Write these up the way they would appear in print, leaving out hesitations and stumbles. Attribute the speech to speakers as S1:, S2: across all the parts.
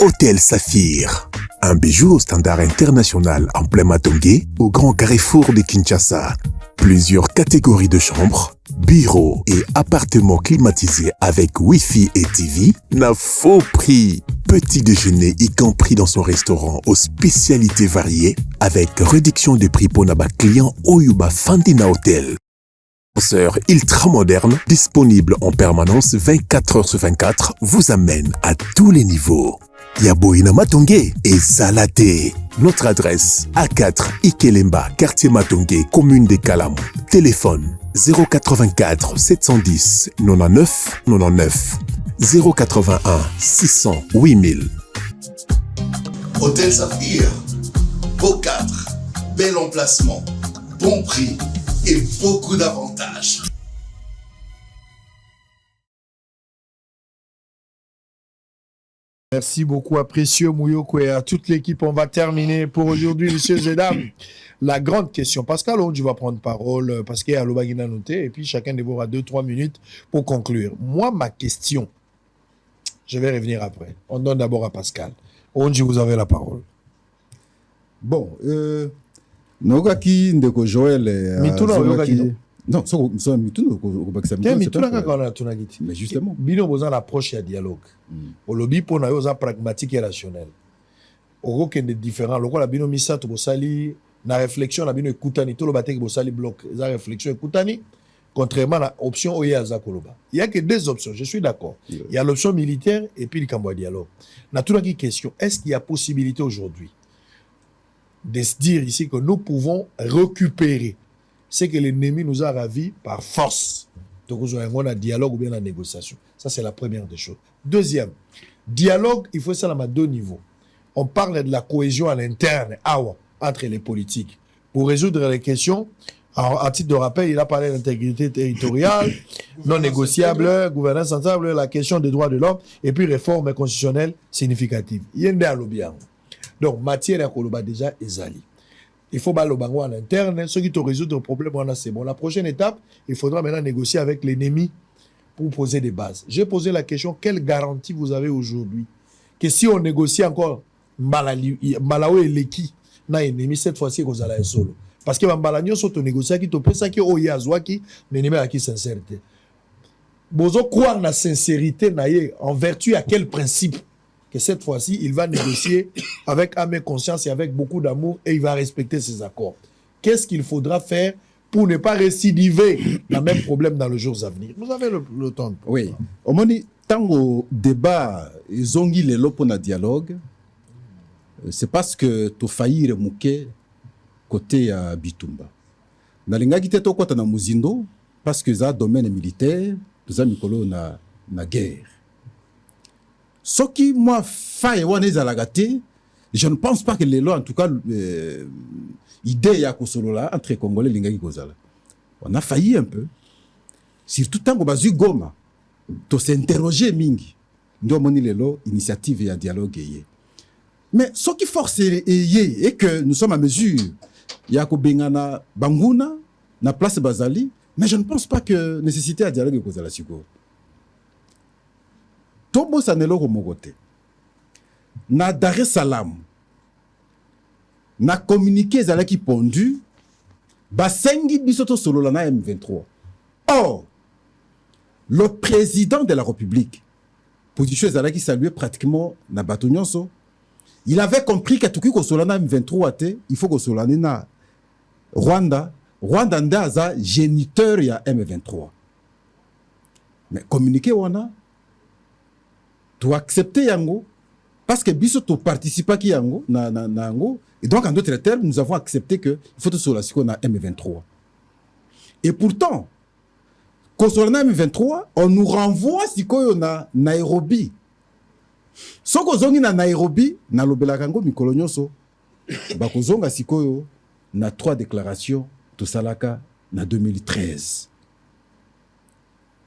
S1: Hôtel Saphir. Un bijou au standard international en plein Matongé, au grand carrefour de Kinshasa. Plusieurs catégories de chambres, bureaux et appartements climatisés avec Wi-Fi et TV n'a faux prix. Petit déjeuner y compris dans son restaurant aux spécialités variées avec réduction de prix pour naba client Oyuba Fandina Hotel. Ascenseur ultra moderne, disponible en permanence 24 heures sur 24, vous amène à tous les niveaux. Yaboina Matongé et Salaté. Notre adresse A4 Ikelemba, quartier Matongé, commune de Kalam. Téléphone 084 710 99 99 081 600 8000.
S2: Hôtel Saphir, beau cadre, bel emplacement, bon prix et beaucoup d'avantages.
S3: Merci beaucoup à Précieux Mouyoko et à toute l'équipe. On va terminer pour aujourd'hui, messieurs et dames. La grande question. Pascal, tu vas prendre parole parce qu'il y a Lobagina noté et puis chacun de vous aura 2-3 minutes pour conclure. Moi, ma question, je vais revenir après. On donne d'abord à Pascal. Onji, vous avez la parole.
S4: Bon, Nogaki Ndeko Joël. Non, c'est mais justement.
S3: Bino besoin l'approche et dialogue. Au lobby pour nous pragmatique et rationnel. Au que des différents, le la bino misa to bosali na réflexion la bino écoutani tout le batek bosali bloc. La réflexion écoutani contrairement à l'option Oyaza Koloba. Il y a que deux options, je suis d'accord. Il y a l'option militaire et puis le cambo dialogue. Na tout la question, est-ce qu'il y a possibilité aujourd'hui de se dire ici que nous pouvons récupérer ce que l'ennemi nous a ravis par force. Donc, nous avons un dialogue ou bien une négociation. Ça, c'est la première des choses. Deuxième, dialogue, il faut ça à deux niveaux. On parle de la cohésion à l'interne, entre les politiques. Pour résoudre les questions, à titre de rappel, il a parlé d'intégrité territoriale, non négociable, gouvernance centrale, la question des droits de l'homme, et puis réforme constitutionnelle significative. Il y a un lobby. Donc, matière à Koloba déjà est il faut le bango en interne. Ceux qui te résoudre le problème, c'est bon. La prochaine étape, il faudra maintenant négocier avec l'ennemi pour poser des bases. J'ai posé la question, quelle garantie vous avez aujourd'hui que si on négocie encore Malawi et Leki, na ennemi, cette fois-ci, vous allez solo. Parce que Mbalanyo sont négocier qui te peut ça qui oye azwaki, l'ennemi a qui sincérité. Bozo croire na sincérité naïe en vertu à quel principe? Que cette fois-ci, il va négocier avec âme et conscience et avec beaucoup d'amour et il va respecter ses accords. Qu'est-ce qu'il faudra faire pour ne pas récidiver le même problème dans les jours à venir? Vous avez le temps.
S4: Oui. Au moment tant au débat, ils ont dit les lots pour le dialogue, c'est parce que tu as failli remouquer côté à Bitumba. Dans les gens qui étaient au côté de Muzindo, parce que ça domaine militaire, nous avons na guerre. Ce qui moi faille je ne pense pas que les lois en tout cas idée ya kosolola entre Congolais lingaki kozala. On a failli un peu. Surtout tant que bazu goma to s'interroger mingi. Ndo moni lelo initiative ya dialogue yé. Mais ce qui force est que nous sommes à mesure ya ko bengana banguna na place bazali, mais je ne pense pas que nécessité à dialogue kozala siko. Tobo sanelo komokote. Na Dar es Salaam. Na communiqué zalaki pondu. Basengi bisoto solo la na M23. Or, le président de la République, position zalaki salué pratiquement na batonyonso, il avait compris que tout ko solo na M23 il faut que solo na Rwanda. Rwanda ndaza géniteur ya M23. Mais communiqué wana tu acceptes yango parce que biso tu participes qui yango na yango et donc en d'autres termes nous avons accepté que il faut tout sur la qu'on a M23 et pourtant quand on a M23 on nous renvoie si on a Nairobi so ko zongi na Nairobi na lobela kango mikolo nyonso ba ko zonga sikoyo na 3 déclarations to salaka na 2013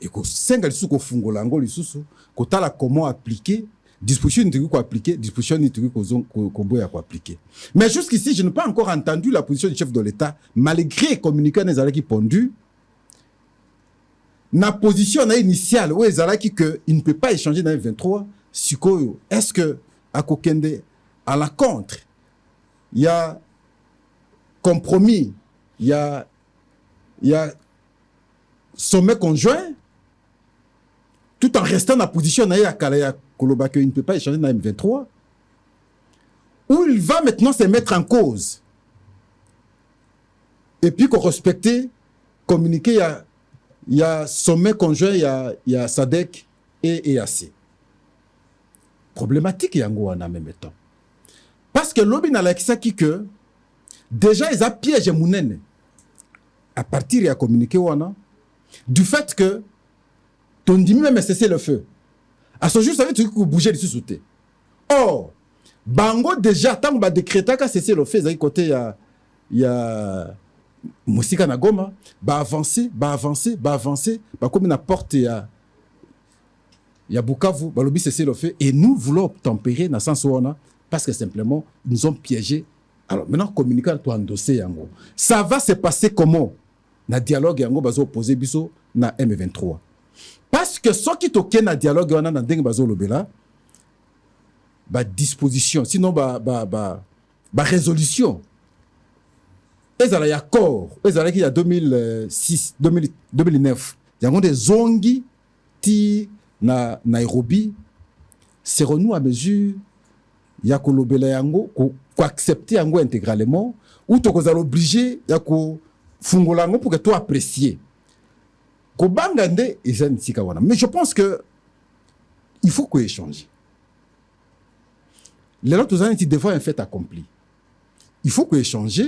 S4: et ko senga lisusu ko fungola ngo lisusu ko tala comment appliquer disposition ni ko appliquer disposition ni ko boya ko appliquer. Mais jusqu'ici je n'ai pas encore entendu la position du chef de l'État malgré communiqué des qui pondu na position na initiale où ezalaki que il ne peut pas échanger dans 23 sikoyo. Est-ce que à kokende à la contre. Il y a compromis, il y a sommet conjoint, tout en restant dans la position à Kalaya Koloba qu'il ne peut pas échanger dans M23, où il va maintenant se mettre en cause. Et puis qu'on respecte, communiquer, il y a sommet conjoint, il y a SADC et EAC. Problématique yango en même temps. Parce que l'obi n'a la que déjà ils ont piégé Mounene à partir de communiquer du fait que ton dimi même cessé le feu. À ce jour, ça veut dire que vous bougez du sous-souté. Or, Bango déjà, tant que va décréter que cessé le feu, il y a Moussika Nagoma, va avancer, comme une porte, il y a Bukavu, va lobby cesser le feu, et nous voulons tempérer dans le sens où on a, parce que simplement, ils nous ont piégés. Alors maintenant, communiquer, toi, endosser yango. Ça va se passer comment? Na dialogue yango bazo opposé biso na M23. Parce que ce qui toque na dialogue wana na ndenge bazo lobela ba disposition sinon ba résolution ezala ya accord ezala ki ya 2006 2009 yango des zongi ti na Nairobi serons-nous à mesure ya kolobela yango ko accepter yango intégralement ou tokozala obligé ya ko fungolango pour que toi apprécier. Mais je pense que il faut qu'on échange. Les autres années, c'est devant un fait accompli. Il faut qu'on échange,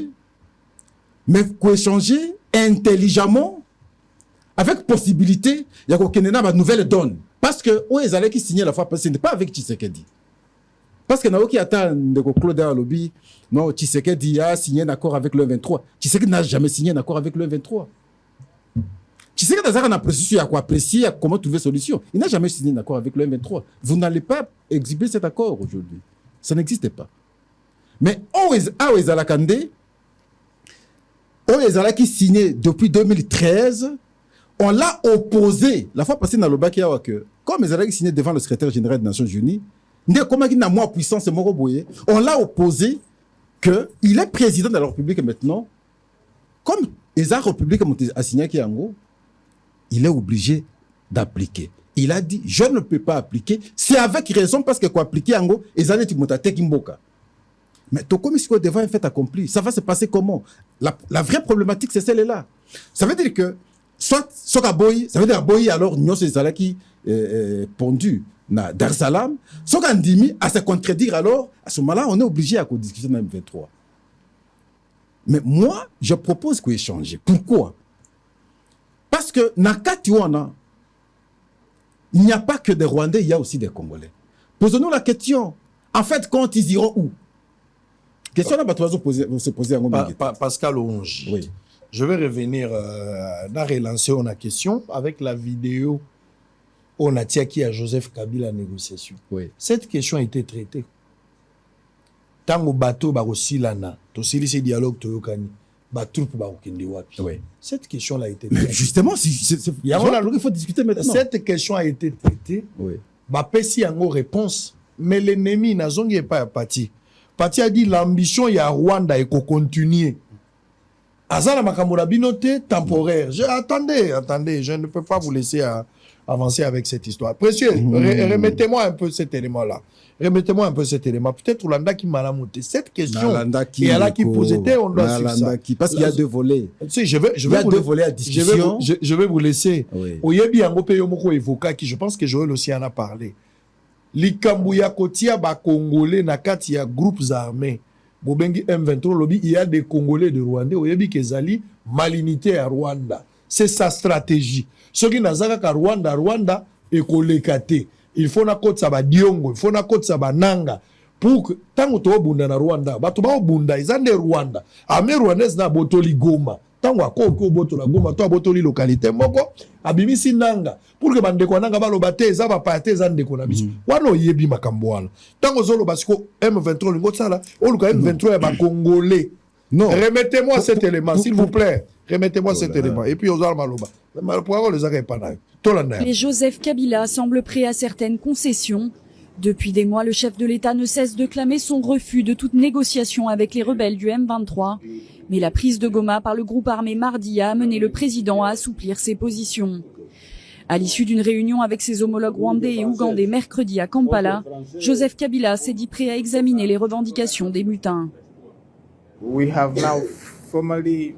S4: mais qu'on échange intelligemment, avec possibilité, il y a une nouvelle donne. Parce que, les allez qui signent la fois passée, ce n'est pas avec Tshisekedi. Parce que qui attend de Claude Lobby, non, Tshisekedi a signé un accord avec le 23. Tshisekedi n'a jamais signé un accord avec le 23. Tshisekedi a apprécié à quoi apprécier, à comment trouver solution. Il n'a jamais signé un accord avec le 23. Vous n'allez pas exhiber cet accord aujourd'hui. Ça n'existe pas. Mais Oezalakande, qui signé depuis 2013, on l'a opposé. La fois passée dans le bac, comme Ezalaki signé devant le secrétaire général des Nations Unies, on l'a opposé qu'il est président de la République maintenant. Comme la République a signé Kiango, il est obligé d'appliquer. Il a dit, je ne peux pas appliquer. C'est avec raison parce que quoi appliquer Ango, mais tout comme si devant un fait accompli, ça va se passer comment? La vraie problématique, c'est celle-là. Ça veut dire que, soit Boy, ça veut dire Boy, alors, nous, c'est ça qui pondu na Dar es Salaam, soit Kandimi, à se contredire, alors, à ce moment-là, on est obligé à discuter dans M23. Mais moi, je propose qu'on échange. Pourquoi? Parce que, Nakatiwana, il n'y a pas que des Rwandais, il y a aussi des Congolais. Posons-nous la question. En fait, quand ils iront où? Question là, vous se poser à
S3: Pascal Onge.
S4: Oui.
S3: Je vais revenir, relancer la question avec la vidéo on a qui à Joseph Kabila négociation.
S4: Oui.
S3: Cette question a été traitée. Tango bateau aussi lana, to sili ce dialogue to yokani, ba troupe ba okende wapi.
S4: Oui.
S3: Cette question là a été traitée.
S4: Justement, il faut discuter maintenant.
S3: Cette question a été traitée.
S4: Oui.
S3: Ba pesi yango réponse, mais l'ennemi n'a zongi pas parti. Parti a dit l'ambition ya Rwanda et qu'on continue. Azala makamura binote temporaire. Attendez, je ne peux pas vous laisser avancer avec cette histoire. Précieux, remettez-moi un peu cet élément-là. Remettez-moi un peu cet élément. Peut-être Oulanda qui m'a monté. Cette question, et elle a qui posait, on doit suivre ça.
S4: Parce qu'il y a deux volets.
S3: Si, je vais
S4: deux volets à discussion.
S3: Je vais vous laisser.
S4: Oui.
S3: Oyebi Yangope Yomoko évoqua, qui je pense que Joël aussi en a parlé. Likambuya Kotia ba Congolais nakati ya groupes armés. Bobengi M23 lobby, il y a des Congolais de Rwanda. Oyebi Kezali, malinité à Rwanda. C'est sa stratégie. Ce qui n'a pas qu'à Rwanda est kolekate. Il faut na kote sa ba diongo, il faut na kote sa ba nanga. Pour que, tant que tu as bunda na Rwanda, batu ba bunda, ils ont des Rwanda. Ame Rwandais na botoli Goma. Tant que boto la Goma, toi botoli localité moko, abimisi nanga. Pour que bande ko nanga ba lo bate, za ba pate za ndeko na biso. Wano yebi makambo wana. Tant que zolo basiko M23 lingo tsala, o luka M23 ya ba Congolais. Non. Remettez-moi cet élément, s'il vous plaît. Remettez-moi cet élément. Et puis, aux Maloba.
S5: Mais Joseph Kabila semble prêt à certaines concessions. Depuis des mois, le chef de l'État ne cesse de clamer son refus de toute négociation avec les rebelles du M23. Mais la prise de Goma par le groupe armé mardi a amené le président à assouplir ses positions. À l'issue d'une réunion avec ses homologues rwandais et ougandais mercredi à Kampala, Joseph Kabila s'est dit prêt à examiner les revendications des mutins.
S6: We have now formally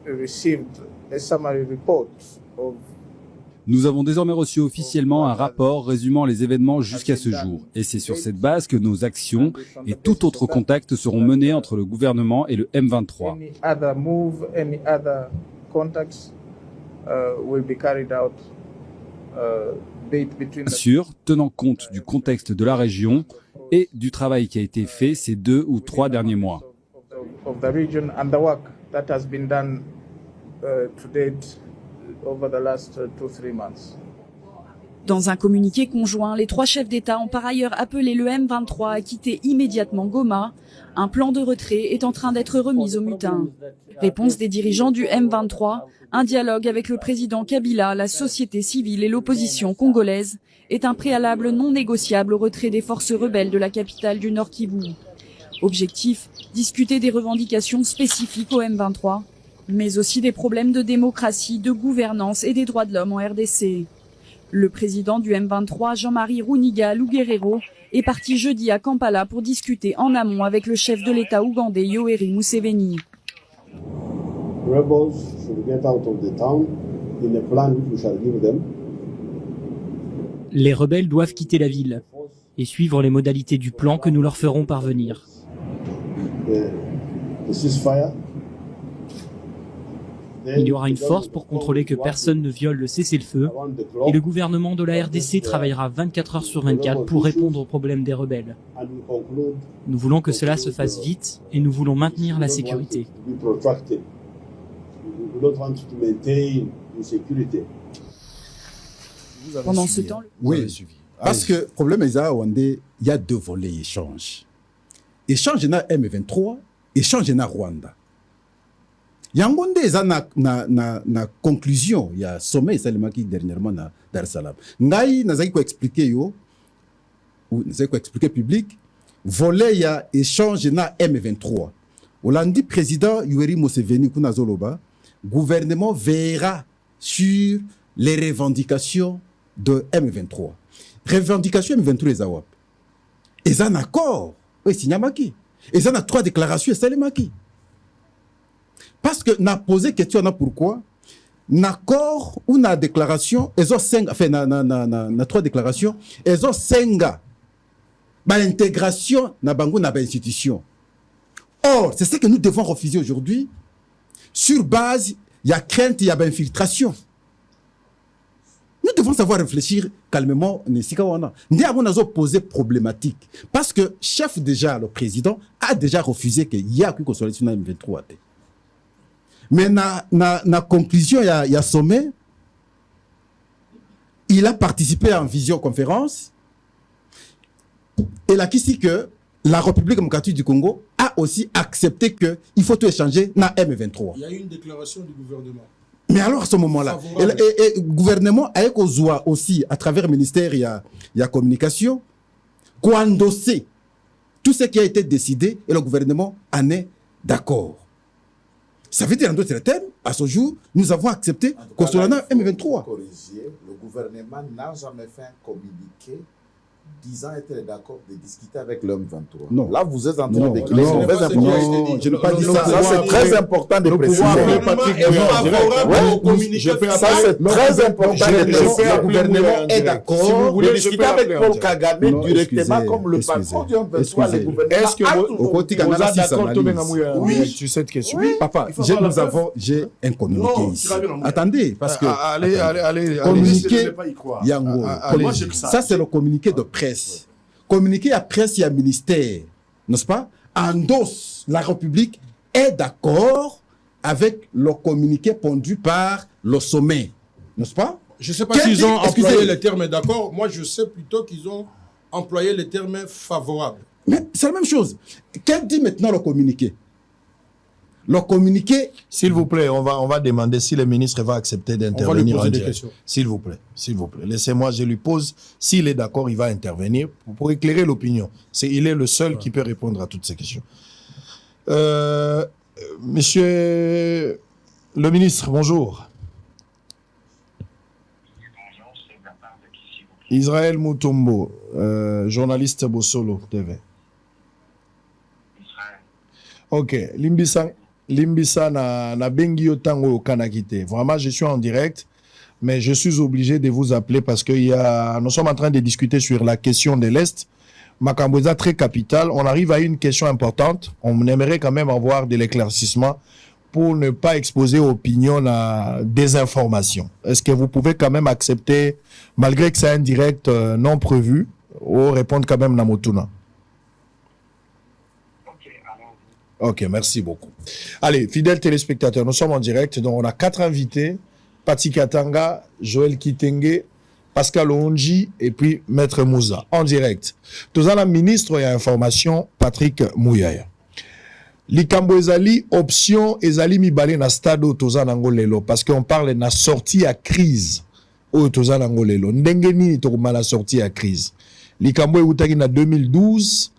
S6: received a summary report of.
S7: Nous avons désormais reçu officiellement un rapport résumant les événements jusqu'à ce jour. Et c'est sur cette base que nos actions et tout autre contact seront menés entre le gouvernement et le M23.
S6: Any other move, any other contacts will be carried out between.
S7: Bien sûr, tenant compte du contexte de la région et du travail qui a été fait ces 2 ou 3 derniers mois.
S6: Of the region and the work that has been done to date over the last 2-3 months.
S5: Dans un communiqué conjoint, les 3 chefs d'État ont par ailleurs appelé le M23 à quitter immédiatement Goma. Un plan de retrait est en train d'être remis aux mutins. Réponse des dirigeants du M23, un dialogue avec le président Kabila, la société civile et l'opposition congolaise est un préalable non négociable au retrait des forces rebelles de la capitale du Nord Kivu. Objectif, discuter des revendications spécifiques au M23, mais aussi des problèmes de démocratie, de gouvernance et des droits de l'homme en RDC. Le président du M23, Jean-Marie Runiga Luguerero, est parti jeudi à Kampala pour discuter en amont avec le chef de l'État ougandais Yoweri Museveni.
S8: Rebels should get out of the town in a plan we shall give them.
S9: Les rebelles doivent quitter la ville et suivre les modalités du plan que nous leur ferons parvenir.
S8: The ceasefire.
S9: Il y aura une force pour contrôler que personne ne viole le cessez-le-feu et le gouvernement de la RDC travaillera 24 heures sur 24 pour répondre aux problèmes des rebelles. Nous voulons que cela se fasse vite et nous voulons maintenir la sécurité.
S5: Pendant ce temps,
S4: Oui, parce que le problème est qu'il y a 2 volets échange. Échange na M23, échange na Rwanda. Yangonde eza na conclusion ya sommet salimaki dernièrement na Dar es Salaam. Ngai nazaki ko expliquer yo ou nazaki ko expliquer public volet ya échange na M23. Olandi président Yoweri Museveni kuna zoloba, gouvernement veillera sur les revendications de M23. Revendications M23 ezawap. Eza un accord, oui signamaki. Eza na 3 déclarations salimaki. Parce que n'a posé question na pourquoi n'accord ou na déclaration ezo 5 enfin na 3 déclarations ezo 5 ba intégration na bango na ba institution. Or, c'est ce que nous devons refuser aujourd'hui sur base il y a crainte, il y a ba infiltration. Nous devons savoir réfléchir calmement. Nous avons posé problématique parce que chef déjà le président a déjà refusé qu'il y a une consolidation dans M23. Mais na conclusion, il y a sommet. Il a participé à une visioconférence. Et là, qui dit que la République démocratique du Congo a aussi accepté qu'il faut tout échanger dans M23.
S3: Il y a eu une déclaration du gouvernement.
S4: Mais alors, à ce moment-là, le gouvernement a aussi, à travers le ministère, il y a communication, endosser tout ce qui a été décidé et le gouvernement en est d'accord. Ça veut dire, en d'autres termes, à ce jour, nous avons accepté qu'on soit dans M23.
S10: Le gouvernement n'a jamais fait un communiqué disant être d'accord de discuter avec l'homme 23.
S4: Non.
S10: Là, vous êtes en train d'écrire.
S4: Non, je n'ai pas dit ça.
S10: Ça, c'est très important de préciser. Ça, c'est très important de préciser.
S4: Le gouvernement est d'accord.
S10: Si vous voulez discuter avec Paul Kagame directement comme le patron du M23, le gouvernement
S3: est-ce que vous êtes d'accord? Oui, tu sais de question.
S4: Oui, papa, j'ai un communiqué ici. Attendez, parce que
S3: allez,
S4: communiqué, ça c'est le communiqué de presse. Communiqué à presse et à ministère, n'est-ce pas? Endosse, la République est d'accord avec le communiqué pondu par le sommet, n'est-ce pas?
S3: Je ne sais pas s'ils ont employé le terme d'accord. Moi, je sais plutôt qu'ils ont employé le terme favorable.
S4: Mais c'est la même chose. Qu'est-ce dit maintenant le communiqué? Le communiqué...
S3: S'il vous plaît, on va demander si le ministre va accepter d'intervenir en direct.
S4: Questions.
S3: S'il vous plaît. Laissez-moi, je lui pose. S'il est d'accord, il va intervenir pour éclairer l'opinion. Il est le seul qui peut répondre à toutes ces questions. Monsieur le ministre, bonjour. Israël Mutombo, journaliste Bosolo TV. Ok, Limbisa na bengi otango kanakite. Vraiment, je suis en direct, mais je suis obligé de vous appeler parce que nous sommes en train de discuter sur la question de l'Est. Makamboza très capital. On arrive à une question importante. On aimerait quand même avoir de l'éclaircissement pour ne pas exposer opinion à désinformation. Est-ce que vous pouvez quand même accepter, malgré que c'est un direct non prévu, ou répondre quand même à Motuna? Ok, merci beaucoup. Allez, fidèles téléspectateurs, nous sommes en direct. Donc, on a 4 invités. Pati Katanga, Joël Kitenge, Pascal Onji et puis Maître Mouza. En direct. Tous la ministre et information, Patrick Mouyaya. Likambo ezali option ezali mibale na stade otoza nango lelo parce qu'on parle na sortie à crise otoza nango lelo ndenge nini tokoma la sortie à crise. Likambo eutaki na 2012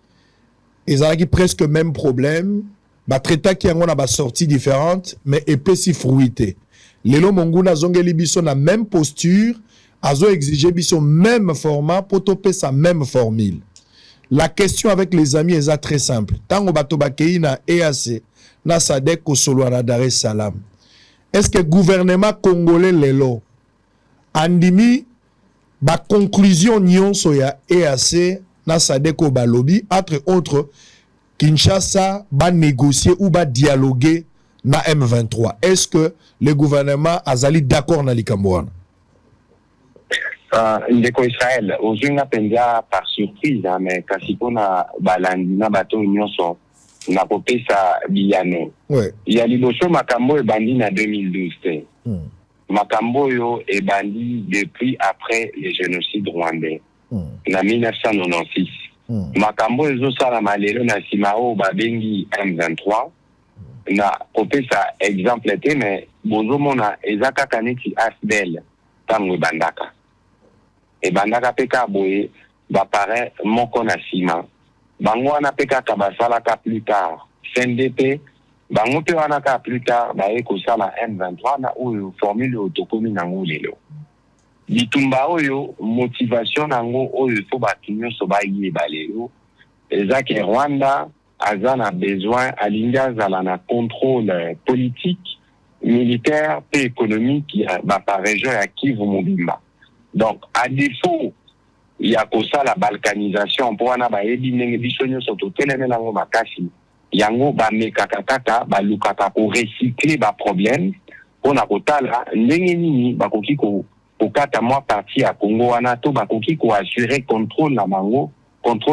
S3: ezalaki presque même problème ba traita ki yango na ba sortie différente mais epesi fruité. Lelo monguna zongeli biso na même posture azo exiger biso même format pour toper sa même formule. La question avec les amis est très simple. Tango bato bakei na EAC, na SADC kosolo na Dar es Salaam. Est-ce que le gouvernement congolais lelo andimi ba conclusion nyonso ya EAC na SADC ko balobi entre autres Kinshasa ba négocier ou ba dialoguer na M23. Est-ce que le gouvernement azali d'accord na likambo wana?
S11: Ndeko Israël, ozunga penza par surprise, mais kasi pona balandi na bato nyonso na kopesa biyano.
S3: Ouais.
S11: Ya liboso makambo ebandi na 2012. Makambo yo ebandi depuis après le génocide rwandais. Na 1996. Makambo ezo sala malelo na simao babengi M23. Na kopesa exemple te mais bozo mona ezaka kaneti asbel tango bandaka. Et bandaka peka boye bapare moko na sima bango wana peka kabasala ka plus tard CNDP bango pe wana ka plus tard baye kosala M23 na oyo formule otokomi nango lelo bitumba oyo motivation nango oyo fo batunyo so baye balelo ezake Rwanda azana besoin alinga zala na contrôle politique militaire et économique par région ya Kivu Mobimba. Donc, à défaut, il y a que ça la balkanisation pour wana ba ebi ndenge biso nyonso toteleme nango makasi yango ba mekakataka ba lukaka ko recycler ba problème pona kotala ndenge nini bakoki ko kata mwa partie à Congo wana to bakoki ko assurer contrôle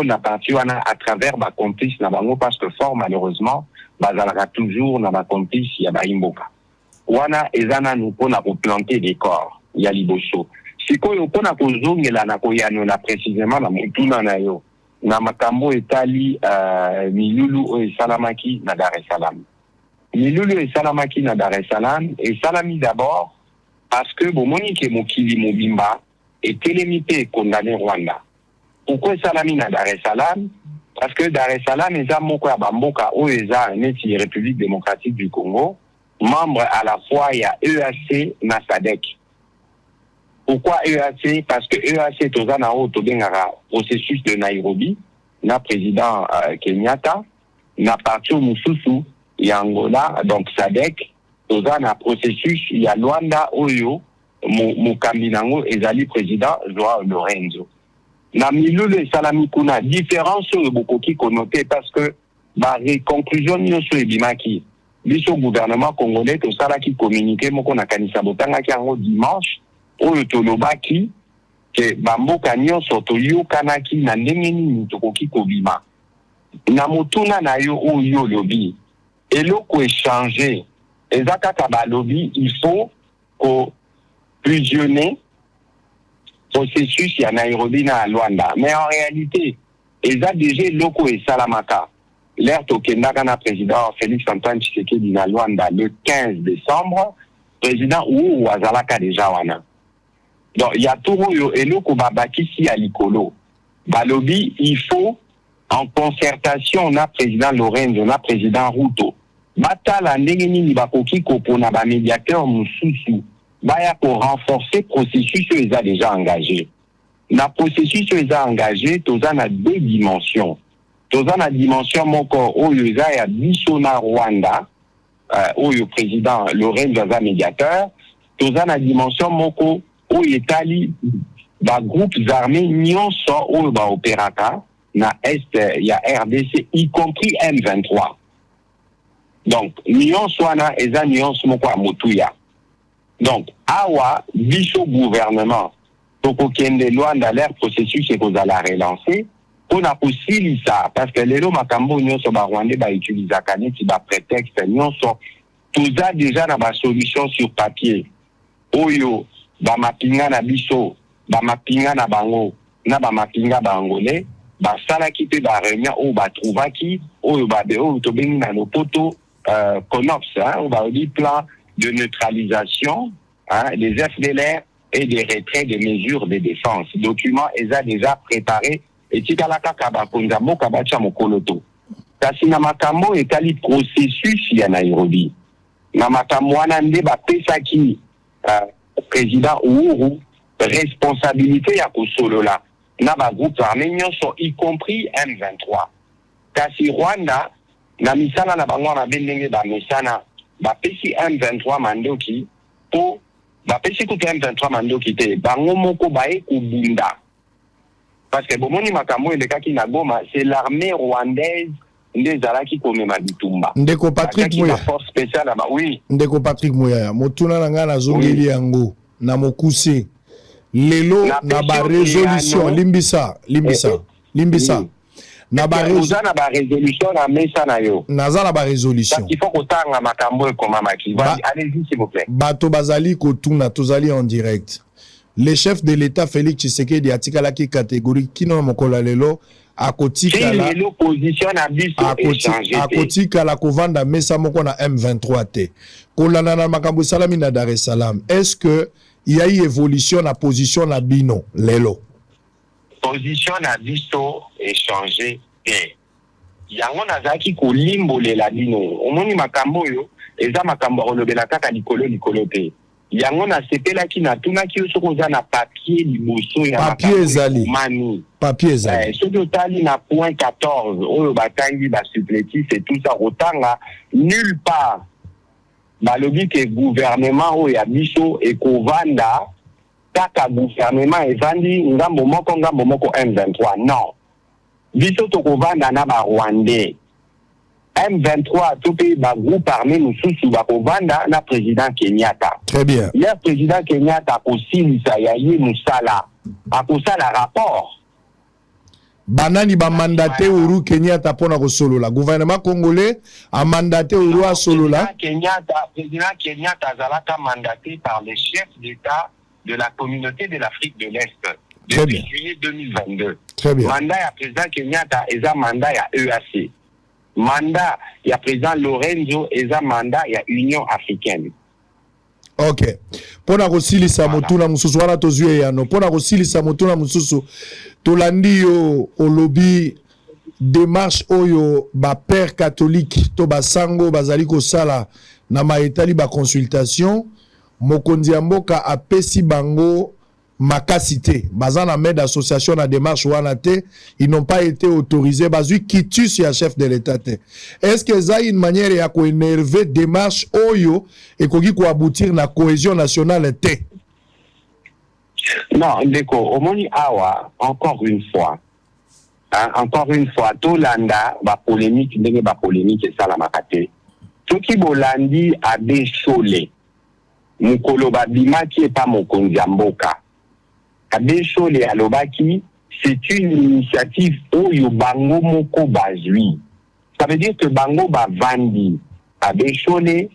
S11: na partie wana à travers ba complice na bango parce que fort malheureusement bazalaka toujours na ba complice ya ba imboka wana ezana nous pona ko planter des corps ya liboso. Si koyo pona kozongela na koyanola précisément na mutuna na yo na makambo etali milulu o esalamaki na Dar es Salaam. Milulu esalamaki na Dar es Salaam et salami d'abord parce que bomoni ke mokili mobimba etelemite condamné Rwanda. Pourquoi salami na Dar es Salaam? Parce que Dar es Salaam eza moko ya bamboka o eza neti République démocratique du Congo, membre à la fois ya EAC na SADC. Pourquoi EAC? Parce que EAC tozana o tobengara processus de Nairobi na président Kenyatta na parti mususu ya Angola donc SADC tozana processus ya Luanda oyo mukambi nango ezali président Joao Lorenzo. Na milulu esalami kuna différence oyo bokoki konote parce que ba conclusion nyonso ebimaki biso gouvernement congolais tosalaki communiqué moko na kanisa botangaki yango dimanche oyo tolobaki ke bamboka nyonso toyokanaki na ndenge nini tokoki kobima na motuna na yo oyo lobi eloko échanger eza kaka balobi il faut ko fusionner processus ya Nairobi na Luanda mais en réalité eza déjà eloko esalamaka l'air tokendaka na président Félix Antoine Tshisekedi na Luanda le 15 décembre, président ou azalaka déjà wana. Donc il y a tout yo eloko babaki si à likolo. Balobi, il faut en concertation na président Lorenzo na président Ruto. Batala ndenge nini bakoki kopona ba médiateur mususu. Baya pour renforcer processus les a déjà engagé. Na processus les a engagé, toza na deux dimensions. Toza na dimension moko oyo eza ya biso na Rwanda, oyo président Lorenzo aza médiateur. Toza na dimension moko oyo etali ba groupes armés nyonso oyo ba opéraka na est ya RDC, y compris M23. Donc nyonso wana eza nyonso moko ya motuya. Donc awa biso gouvernement toko kende Luanda l'air processus et qu'on a la relancer on a possible ça parce que les lots makambo nyonso ba Rwandais ba utiliser kaneti ba prétexte nyonso tout ça déjà na ba solution sur papier oyo ba mapinga na biso ba mapinga na bango na ba mapinga bangolais ba sala ki pe ba réunion ou ba trouvaki oyo ba de oyo to bengi na lopoto CONOPS ou ba dit plan de neutralisation des FDLR et des retraits des mesures de défense. Document est déjà préparé et tikalaka kabakonza moka bacha mokoloto. Kasi na makambo etali processus ya Nairobi. Na makambo wana nde ba pesaki président Uhuru responsabilité ya kosolola na ba groupe armé nyonso y compris M23. Kasi Rwanda na misala na bango na bendenge ba mesana ba pesi M23 mandoki po ba pesi ko M23 mandoki te bango moko bae kubunda parce que bomoni makambo elekaki na Goma c'est l'armée rwandaise ndezalaki komema bitumba
S3: ndeko Patrick Moya
S11: force spéciale ba oui
S3: ndeko Patrick Moya motuna na ngana zongeli yango na mokuse lelo na ba résolution limbisa na ba résolution na mesa na yo naza na ba résolution
S11: il faut kotanga makambo ekoma maki allez-y s'il vous plaît
S3: bato bazali kotuna tozali en direct le chef de l'état Félix Tshisekedi atikalaki catégorie kino mokola lelo akotikala
S11: l'opposition na biso échanger
S3: akotikala kovanda mesa moko na M23 te kolanda na makambo salami na Dar es Salaam est-ce que il y a eu évolution na position na bino lelo
S11: position na biso échanger te yango nazaki kolimbolela bino omoni makambo yo eza makambo olobela kaka likolo te yango na sepelaki na tunaki yo soko za na papier liboso ya
S3: papier ezali
S11: soki otali na point 14 oyo batangi ba supplétif et tout ça otanga nulle part balobi ke gouvernement oyo ya biso ekovanda kaka gouvernement evandi ngambo moko M23 non biso tokovanda na ba Rwandais M23 tout pays ba groupe armé mususu bakovanda na président Kenyatta.
S3: Très bien.
S11: Le président Kenyatta akosilisa ya ye musala akosala rapport
S3: banani ba mandaté Uhuru Kenyatta pona kosolola gouvernement congolais a mandaté Uhuru a solola
S11: président Kenyatta azalaka mandaté par les chefs d'État de la communauté de l'Afrique de l'Est depuis juillet 2022.
S3: Très bien.
S11: Mandat ya président Kenyatta eza mandat ya EAC. Mandat ya président Lorenzo eza mandat ya Union africaine.
S3: OK. Pona kosilisa motuna mususu wana tozue yano pona kosilisa motuna mususu tolandi yo olobi démarche oyo ba père catholique to basango bazali kosala na maetali ba consultation mokonzi ya mboka apesi bango makasité bazana med association na démarche wana te ils n'ont pas été autorisés bazui kitus ya chef de l'état te est-ce que ça une manière ya ko énerver démarche oyo et koki ko aboutir na cohésion nationale te
S11: non ndeko omoni awa encore une fois tolanda ba polémique ndenge ba polémique sala makate toki bolandi abeshole mukolo babimaki epa mokonzi ya mboka abeshole alobaki c'est une initiative oyo bango moko bazwi ça veut dire que bango bavandi abeshole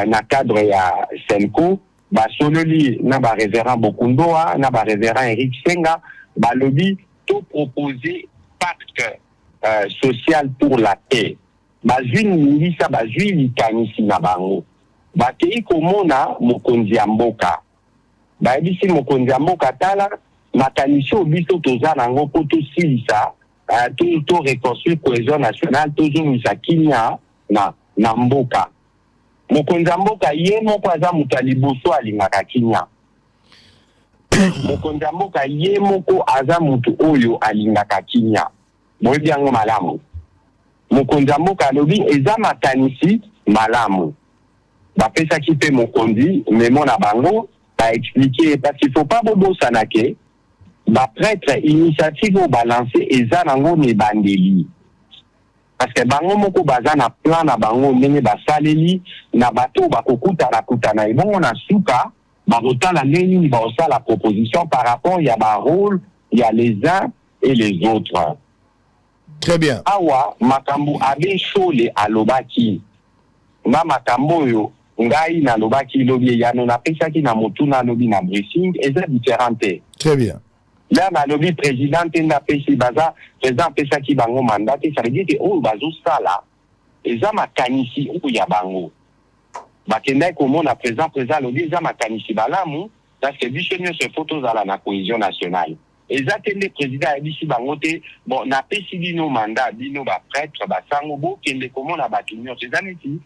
S11: na cadre ya Senko basololi na ba révérend Bokundoa na ba révérend Eric Senga balobi to proposer pacte social pour la paix bazwi ningisa bazwi likanisi na bango bakei komona mokonzi ya mboka bayebisi mokonzi ya mboka tala makanisi oyo biso toza nango mpo tosilisa to reconstruire cohésion nationale tozongisa kimia na mboka mokonzi ya mboka ye moko aza moto ya liboso alingaka kimia mokonzi ya mboka ye moko aza moto oyo alingaka kimia boyebi yango malamu mokonzi ya mboka alobi eza makanisi malamu bapesaki mpe mokonzi memo na bango baexplike parce qu'il faut pas bobosana ke baprêtre initiative oyo balanse eza nango na ebandeli parce que bango moko baza na plan na bango ndenge basaleli na bato bakokutana ebongo na suka bakotala ndenge nini baosala proposition par rapport ya barôle ya les uns et les autres.
S3: Très bien.
S11: Awa makambo abe shole alobaki na makambo oyo ngai na lobaki lobi ya na pesaki na motuna lobi na briefing eza différente.
S3: Très bien.
S11: Là na lobi président na pesi baza président pesaki bango mandat ça veut dire que o bazo sala eza makanisi o ya bango bakenda komona président lobi eza makanisi balamu parce que biso nyonso photos ala na cohésion nationale. Ezatende président ebisi bango te bon na pesi bino mandat bino ba prêtre ba sango bo kende komona ba kinyo ezaniti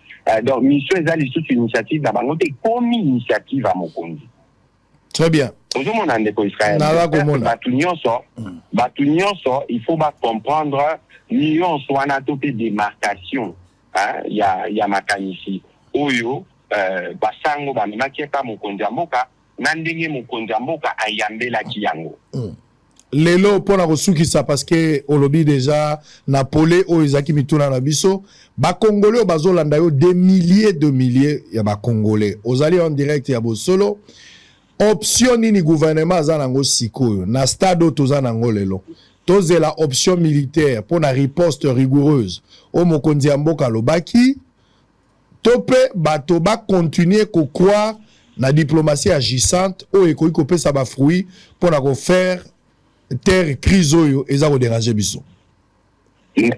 S11: donc mission ezali sous initiative na bango te comme initiative à mokonzi.
S3: Très bien.
S11: Ozomona ndeko Israël batu nyonso il faut ba comprendre nuance wana to pe démarcation ya makanisi oyo basango bamemaki ka mokonzi ya mboka na ndenge mokonzi ya mboka ayambelaki yango.
S3: Lelo pona kosukisa parce que olobi déjà na pole o ezaki mituna na biso ba congolais bazolanda yo des milliers ya ba congolais ozali en direct ya bosolo option nini gouvernement aza nango sikoyo na stade toza nango lelo tozela option militaire pona riposte rigoureuse o mokonzi ya mboka lobaki tope bato ba continuer ko croire na diplomatie agissante o ekoki kopesa ba fruit pona ko faire terre crise oyo eza ko déranger biso.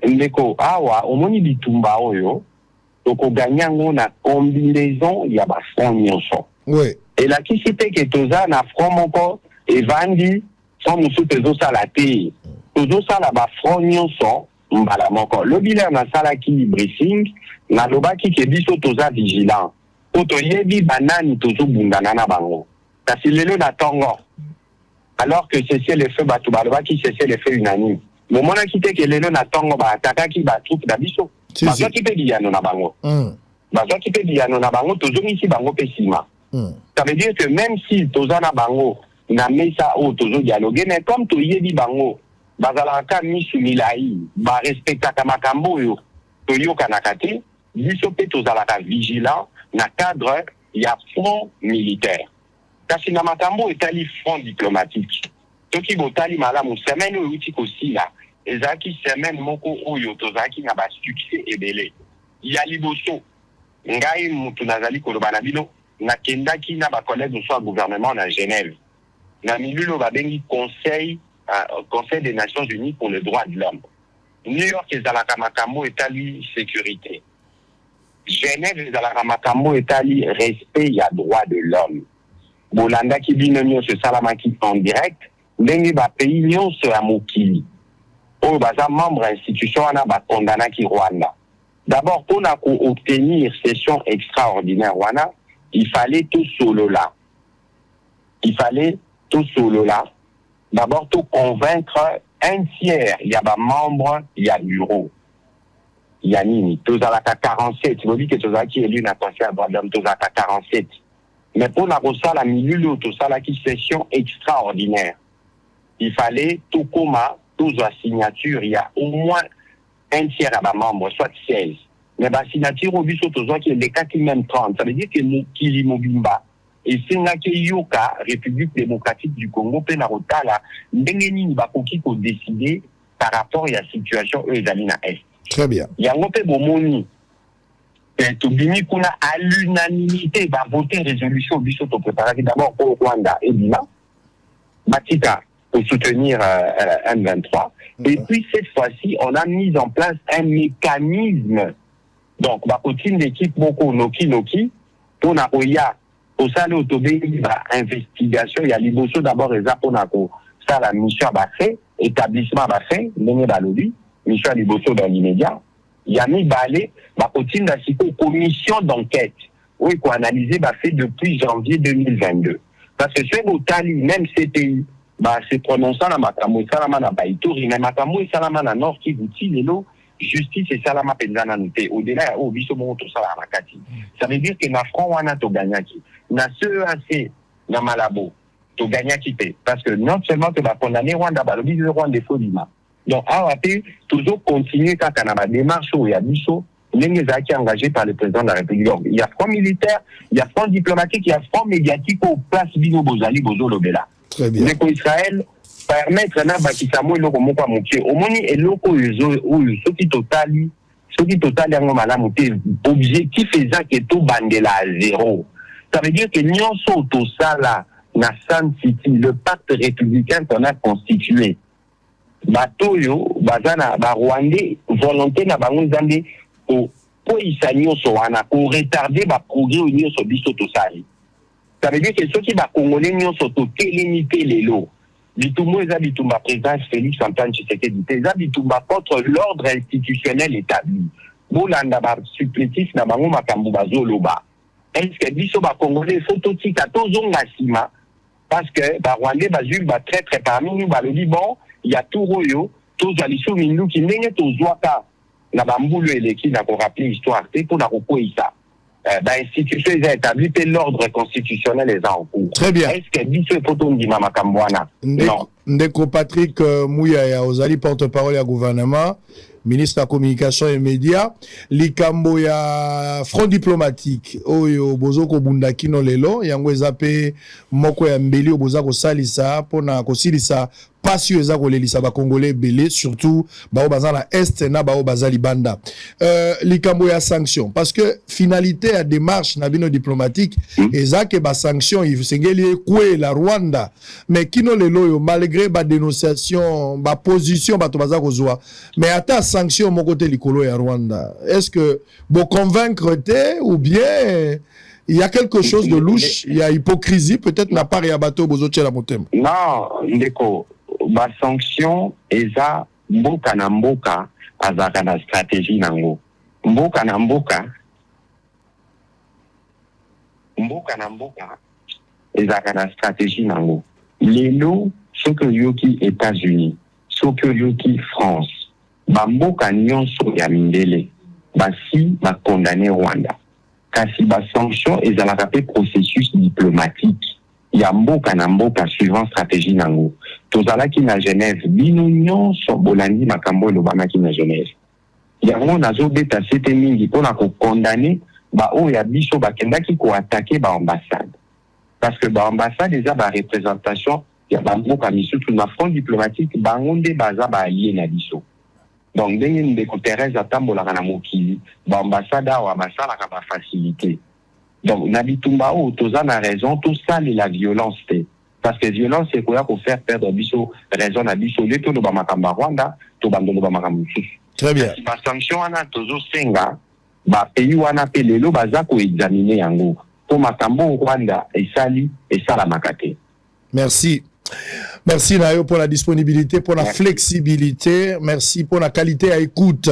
S11: Ndeko awa omoni bitumba oyo toko ganyango na combinaison ya ba front nyonso.
S3: Ouais.
S11: Et la qui c'était que toza na front moko evandi sans musu tezo sala te. Tozo sala ba front nyonso mbala moko. Le bilan na sala ki briefing na lobaki ke biso toza vigilant. Poto yebi banani tozo bundana na bango. Kasi lelo na tongo. Alors que cessez les feux Batoubalova qui cessait les feux unanimes. Le moment qui était que les non attendent attaquer qui bat troupe d'abisso. Parce qui peut dire non à bango. Parce qui peut dire non à bango toujours ici bango pessima. Ça veut dire que même si tozana bango na mesa o toujours dialoguer mais comme to yebi bango bazalaka misu milai ba respecta kamakambo yo to yo kanakate biso pe tozalaka vigilant na cadre ya front militaire. Kasi na makambo etali front diplomatique. Toki botali malamu semaine oyo uti kosila ezaki semaine moko oyo tozaki na ba succès ebele. Ya liboso ngai mutu nazali koloba na bino na kendaki na ba collègues soit gouvernement na Genève. Na milulo ba bengi conseil des Nations Unies pour le droit de l'homme. New York ezalaka makambo etali sécurité. Genève ezalaka makambo etali respect ya droit de l'homme. Bolanda qui bino nyonso salamaki en direct ndenge ba pays nyonso ya mokili oyo baza membre institution wana bakondana ki Rwanda. D'abord pour obtenir session extraordinaire wana il fallait tout solo là. D'abord tout convaincre un tiers il y a ba membre il y a bureau. Il y a nini tozalaka 47 tu dis que tozalaki élu na conseil droit de l'homme tozalaka 47. Mais pour la la milieu tout ça là qui session extraordinaire. Il fallait tout comme tous la signature, il y a au moins un tiers à ma membre, soit 16. Mais la signature au but tout ça qui est des cas qui même 30. Ça veut dire que Mokili Mobimba et c'est là que Yoka République démocratique du Congo Penarota là ndengeni bakoki ko décider par rapport à la situation Ezalina Est.
S3: Très bien.
S11: Il y a un peu bomoni. Tobimi kuna à l'unanimité va voter résolution biso to préparer d'abord pour Rwanda et Lima Batika pour soutenir M23 et puis cette fois-ci on a mis en place un mécanisme Donc ba continue l'équipe moko noki pour na koya au sale autobéi ba investigation il y a liboso d'abord eza pour na ko ça la mission ba fait établissement ba fait ndenge ba lobi mission liboso dans l'immédiat il y a mis balé ba continue la cité commission d'enquête oui pour analyser ba fait depuis janvier 2022 parce que ce botali même CPI bah c'est prononçant la makambo salama na baituri na makambo salama na nord qui vuti lelo justice et salama pendana noté au-delà au biso bon tout ça la makati ça veut dire que na front wana to gagnaki na CEAC na malabo to gagnaki pe parce que non seulement que va condamner Rwanda ba lobi de Rwanda faux lima donc AOP toujours continuer quand on a ma démarche où il y a biso les acquis engagés par le président de la République. Donc, il y a front militaire, il y a front diplomatique, il y a front médiatique au place Bino Bozali Bozo Lobela.
S3: Très bien.
S11: Les Israël permettre na bakisamo eloko moko ya mokie omoni eloko oyo soki totali yango malamu te objectif eza ke tobandela à zéro. Ça veut dire que nyonso tosala na Sun City le pacte républicain qu'on a constitué batoyo bazana ba Rwandais volonté na bango nzambe po isa nyonso wana ko retarder ba progrès nyonso biso tosali. Ça veut dire que ceux qui va congolais nyonso to télémité lelo bitumbo eza bitumba président Félix Antoine Tshisekedi eza bitumba contre l'ordre institutionnel établi bolanda ba supplétif na bango makambo bazoloba est-ce que biso ba congolais photo tika tozonga sima parce que ba Rwandais bazul ba très très parmi nous ba lobi bon il y a tout royo tozali sou mindu ki ndenge tozwaka na bambulu eleki na ko rappeler histoire te pour na kokoisa institution est établie et l'ordre constitutionnel est en cours.
S3: Très bien.
S11: Est-ce que biso photo ndima makambwana? Non.
S3: Ndeko Patrick Mouyaya ozali porte-parole ya gouvernement, ministre de la communication et médias, likambo ya front diplomatique oyo bozoko bundaki no lelo yango ezape moko ya mbeli obozako salisa pona kosilisa pasi eza kolelisa ba congolais belé surtout bao bazana est na bao bazali banda likambo ya sanction parce que finalité ya démarche na bino diplomatique ezake ba sanction ifsengeli kwe la Rwanda mais kino lelo yo malgré ba dénonciation ba position bato bazako zwa mais ata sanction mon côté likolo ya Rwanda est-ce que bon convaincre te ou bien il y a quelque chose de louche, il y a hypocrisie peut-être na part ya bato bozo tshela motema.
S11: Non, ndeko ba sanction eza mboka na mboka azaka na stratégie nango. Mboka na mboka ezaka na stratégie nango. Lelo soki yoki États-Unis, soki yoki France, ba mboka nyonso ya mindele basi ba condamner Rwanda. Kasi ba sanction ezalaka pe processus diplomatique. Ya mboka na mboka suivant stratégie nango. Tozalaki na Genève, bino nyonso bolandi makambo elobamaki na Genève. Yango nazobeta sete mingi mpona kokondane ba oyo ya biso bakendaki koatake ba ambassade. Parce que ba ambassade eza ba représentation ya ba mboka misusu na front diplomatique bango nde baza ba allié na biso. Donc ndenge ndeko Thérèse atambolaka na mokili ba ambassade awa basalaka ba facilité. Donc na bitumba o toza na raison tout ça la violence parce que violence c'est quoi pour faire perdre biso raison na biso leto no ba makamba Rwanda to bandolo ba makambo susu.
S3: Très bien.
S11: Ba sanction ana tozo senga ba pays wana pe lelo baza ko examiner yango to makambo Rwanda esali esala makate.
S3: Merci. Merci Nayo pour la disponibilité, pour la flexibilité, merci pour la qualité à écoute.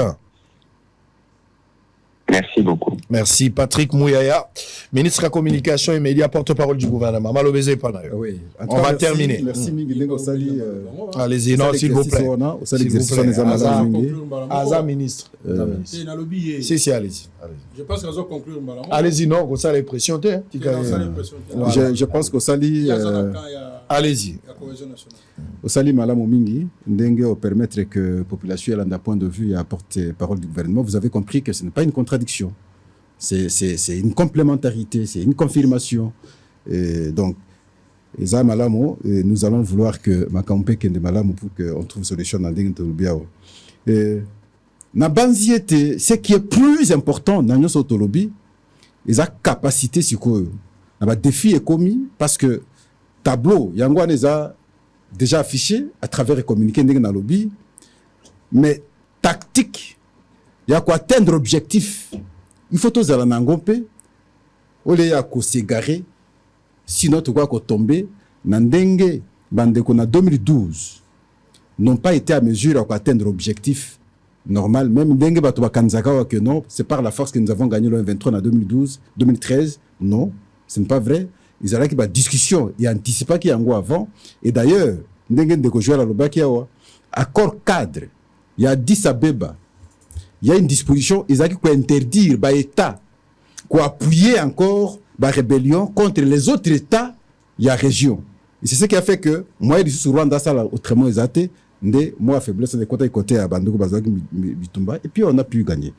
S11: Merci beaucoup.
S3: Merci Patrick Mouyaya, ministre de la Communication et Médias, porte-parole du gouvernement. Malobézé Panayo.
S4: Oui.
S3: On va terminer.
S4: Merci Mingo Sali.
S3: Allez-y, non, s'il vous plaît. Aza ministre. Si, allez-y.
S12: Je pense qu'ils ont conclu.
S3: Allez-y, non, comme ça, les pressions.
S4: Je pense qu'au Sali.
S3: Allez-y.
S4: Au Sali Malamu Mingi, Ndenge au permettre que la population ait un point de vue et apporte parole du gouvernement, vous avez compris que ce n'est pas une contradiction. C'est une complémentarité, c'est une confirmation. Et donc, Eza Malamu, nous allons vouloir que Makampe Kende Malamu pour qu'on trouve solution dans Ndenge Tolobiao. Na banziete, ce qui est plus important dans notre autolobie, c'est la capacité sur quoi. Le défi est commis parce que tableau, Yangwa les a déjà affiché à travers les communiqués dans le lobby, mais tactique, il y a quoi atteindre l'objectif, il faut tous aller en Gompe, au lieu de s'égarer, sinon tu vas tomber, Nandenge, Bandeko, en 2012, n'ont pas été à mesure d'atteindre l'objectif normal. Même Dengue Batoba Kanzakawa que non, c'est par la force que nous avons gagné le 23 en 2012, 2013. Non, ce n'est pas vrai. Ils allaient qu'il y ait discussion, ils anticipaient qu'il y a un avant. Et d'ailleurs, Dengue Ndeko jouer à l'Obakiawa, accord cadre, il y a Addis Abeba, il y a une disposition, ils allaient interdire l'État, appuyer encore la rébellion contre les autres États, il y a région. Et c'est ce qui a fait que moi, je suis Rwanda, ça autrement exaté, moi, faiblesse de côté à Bandoko Bazaki Bitumba, et puis on a pu gagner.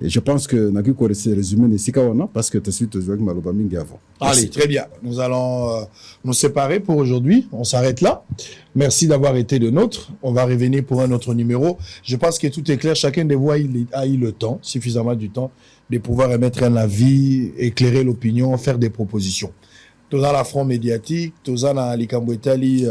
S4: Et je pense que nous avons résumé les Sikawana parce que tu as suite aux joueurs Malobaming avant.
S3: Allez, très bien. Nous allons nous séparer pour aujourd'hui. On s'arrête là. Merci d'avoir été de nôtres. On va revenir pour un autre numéro. Je pense que tout est clair. Chacun de vous a eu le temps, suffisamment du temps, de pouvoir émettre un avis, éclairer l'opinion, faire des propositions. Tous dans la front médiatique, tous dans la Likamboetali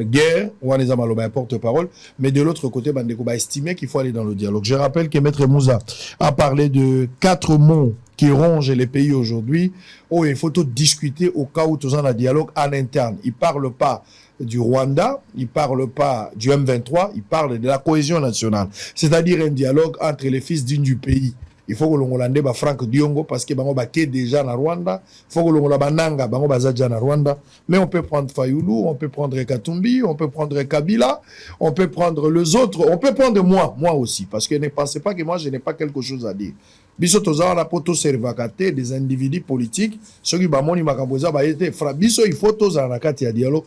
S3: guerre, ou on les a mal porte-parole, mais de l'autre côté, Bandeko va estimer qu'il faut aller dans le dialogue. Je rappelle que Maître Moussa a parlé de 4 mots qui rongent les pays aujourd'hui, où il faut tout discuter au cas où tous dans le dialogue en interne. Il parle pas du Rwanda, il parle pas du M23, il parle de la cohésion nationale. C'est-à-dire un dialogue entre les fils dignes du pays. Il faut que l'on lande Franck Diongo parce que bango baké déjà na Rwanda. Il faut que l'on la bananga bango bazaja na Rwanda. Mais on peut prendre Fayoulou, on peut prendre Katumbi, on peut prendre Kabila, on peut prendre les autres, on peut prendre moi aussi. Parce que ne pensez pas que moi je n'ai pas quelque chose à dire. Biso toza na poto servakate des individus politiques. Ceux qui bamoni makamboza ba été frabiso il faut toza na kati ya dialogue.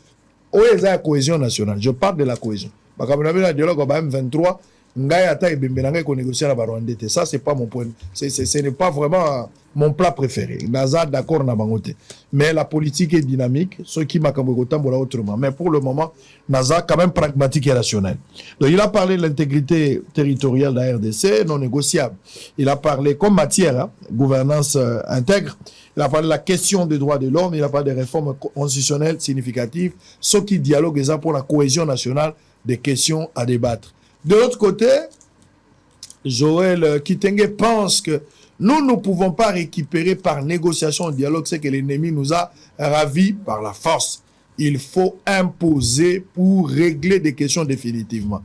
S3: Oeza la cohésion nationale. Je parle de la cohésion. Bakamona la dialogue ba M23. Ça, c'est pas mon point. Ce n'est pas vraiment mon plat préféré. Naza d'accord na bangote. Mais la politique est dynamique. Ce qui m'a autrement. Mais pour le moment, Naza quand même pragmatique et rationnel. Donc il a parlé de l'intégrité territoriale de la RDC, non négociable. Il a parlé comme matière, gouvernance intègre. Il a parlé de la question des droits de l'homme. Il a parlé des réformes constitutionnelles significatives. Ce qui dialogue pour la cohésion nationale, des questions à débattre. De l'autre côté, Joël Kitenge pense que nous ne pouvons pas récupérer par négociation ou dialogue ce que l'ennemi nous a ravis par la force. Il faut imposer pour régler des questions définitivement.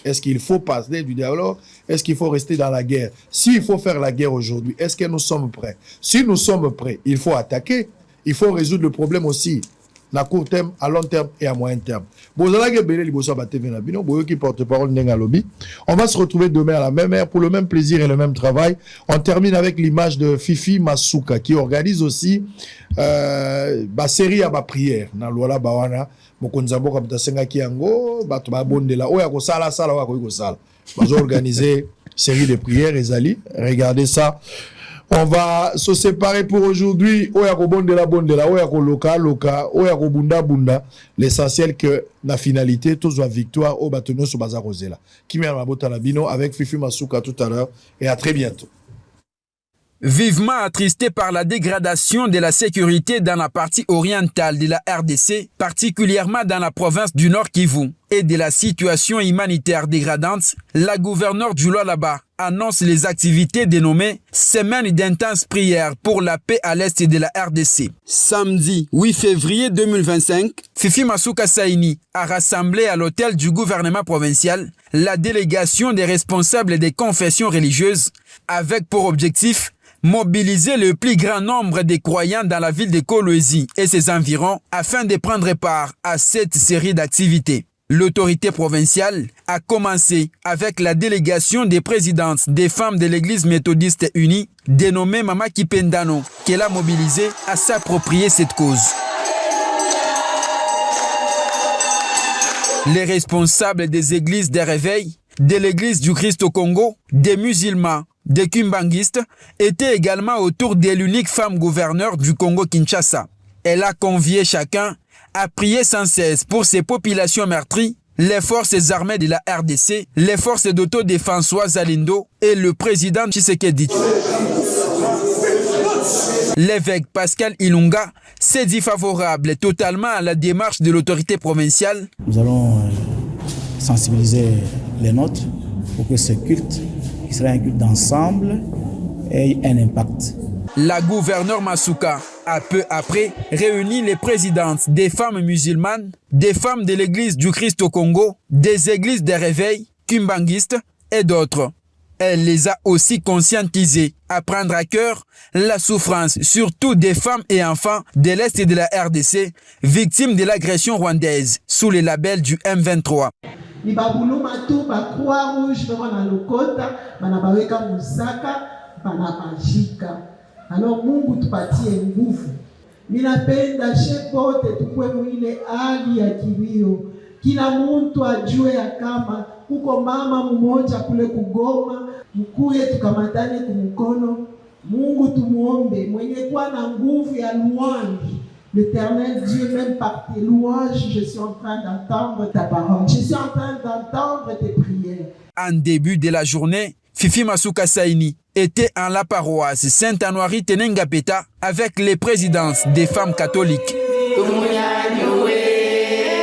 S3: Est-ce qu'il faut passer du dialogue? Est-ce qu'il faut rester dans la guerre? S'il faut faire la guerre aujourd'hui, est-ce que nous sommes prêts? Si nous sommes prêts, il faut attaquer. Il faut résoudre le problème aussi. À court terme, à long terme et à moyen terme. On va se retrouver demain à la même heure pour le même plaisir et le même travail. On termine avec l'image de Fifi Masuka qui organise aussi série à ma prière. Dans l'Ouala Bawana, Mokonzambo Kamtasenga Kiango, Batba Bondela, Oya Kosala, Sala, Oya Kosala. Ils ont organisé série de prières, Ezali. Regardez ça. On va se séparer pour aujourd'hui. Oyako bondela bondela, oyako loka loka, oyako bunda bunda. L'essentiel que la finalité, tous la victoire au bâtonneau sur Baza Rosela. Kimi Mabota Labino avec Fifi Masuka tout à l'heure et à très bientôt.
S12: Vivement attristé par la dégradation de la sécurité dans la partie orientale de la RDC, particulièrement dans la province du Nord Kivu, et de la situation humanitaire dégradante, la gouverneure du Lualaba annonce les activités dénommées Semaine d'intense prière pour la paix à l'est de la RDC. Samedi 8 février 2025, Fifi Masuka Saini a rassemblé à l'hôtel du gouvernement provincial la délégation des responsables des confessions religieuses avec pour objectif mobiliser le plus grand nombre de croyants dans la ville de Kolwezi et ses environs afin de prendre part à cette série d'activités. L'autorité provinciale a commencé avec la délégation des présidentes des femmes de l'église méthodiste unie, dénommée Mama Kipendano, qu'elle a mobilisée à s'approprier cette cause. Les responsables des églises des réveils, de l'église du Christ au Congo, des musulmans, des kumbanguistes étaient également autour de l'unique femme gouverneure du Congo-Kinshasa. Elle a convié chacun à prier sans cesse pour ces populations meurtries, les forces armées de la RDC, les forces d'autodéfense Zalindo et le président Tshisekedi. L'évêque Pascal Ilunga s'est dit favorable totalement à la démarche de l'autorité provinciale.
S13: Nous allons sensibiliser les nôtres pour que ce culte qui qui sera un culte d'ensemble et un impact.
S12: La gouverneure Masuka a peu après réuni les présidentes des femmes musulmanes, des femmes de l'église du Christ au Congo, des églises des réveils, kimbanguistes et d'autres. Elle les a aussi conscientisés à prendre à cœur la souffrance, surtout des femmes et enfants de l'Est et de la RDC, victimes de l'agression rwandaise, sous le label du M23.
S14: Alors Mungu tupatie nguvu. Ninapenda shepote tukwe mwile hali ya kilio. Kila mtu ajue ya kama kuko mama mmoja kule kugoma, mkuye tukamatane kumkono. Mungu tumuombe mwenye kuwa na nguvu ya louange. L'Éternel Dieu, même par tes louanges, je suis en train d'entendre ta parole. Je suis en train d'entendre tes prières.
S12: En début de la journée, Fifi Masuka Saini était en la paroisse Sainte-Anoirie Tenengapeta avec les présidences des femmes catholiques.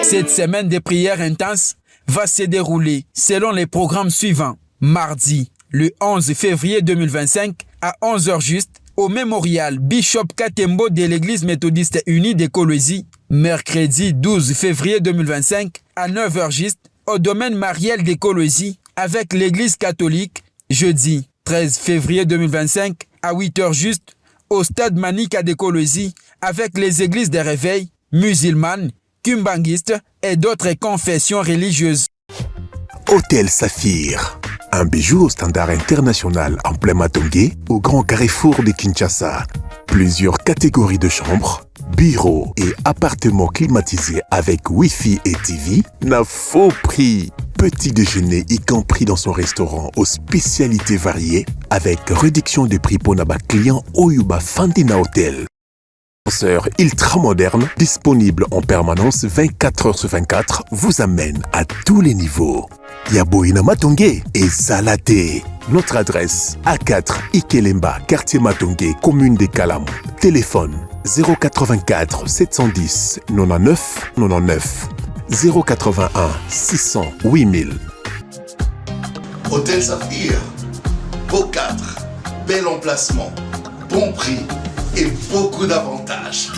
S12: Cette semaine de prières intenses va se dérouler selon les programmes suivants. Mardi, le 11 février 2025, à 11h juste, au mémorial Bishop Katembo de l'église méthodiste unie de Kolwezi. Mercredi 12 février 2025, à 9h juste, au domaine mariel de Kolwezi avec l'église catholique. Jeudi 13 février 2025, à 8h juste, au stade Manika de Kolwezi avec les églises des réveils, musulmanes, kimbanguistes et d'autres confessions religieuses.
S1: Hôtel Saphir, un bijou au standard international en plein Matongé, au grand carrefour de Kinshasa. Plusieurs catégories de chambres, bureaux et appartements climatisés avec Wi-Fi et TV, n'a faux prix. Petit déjeuner y compris dans son restaurant aux spécialités variées avec réduction de prix pour nos clients Oyuba Fandina Hotel. Ascenseur ultra moderne, disponible en permanence 24h/24, vous amène à tous les niveaux. Yaboina Matongé et Salaté. Notre adresse A4 Ikelemba, quartier Matongé, commune de Kalam. Téléphone 084 710 99 99 081 600 8000.
S2: Hôtel Saphir, beau cadre, bel emplacement, bon prix et beaucoup d'avantages.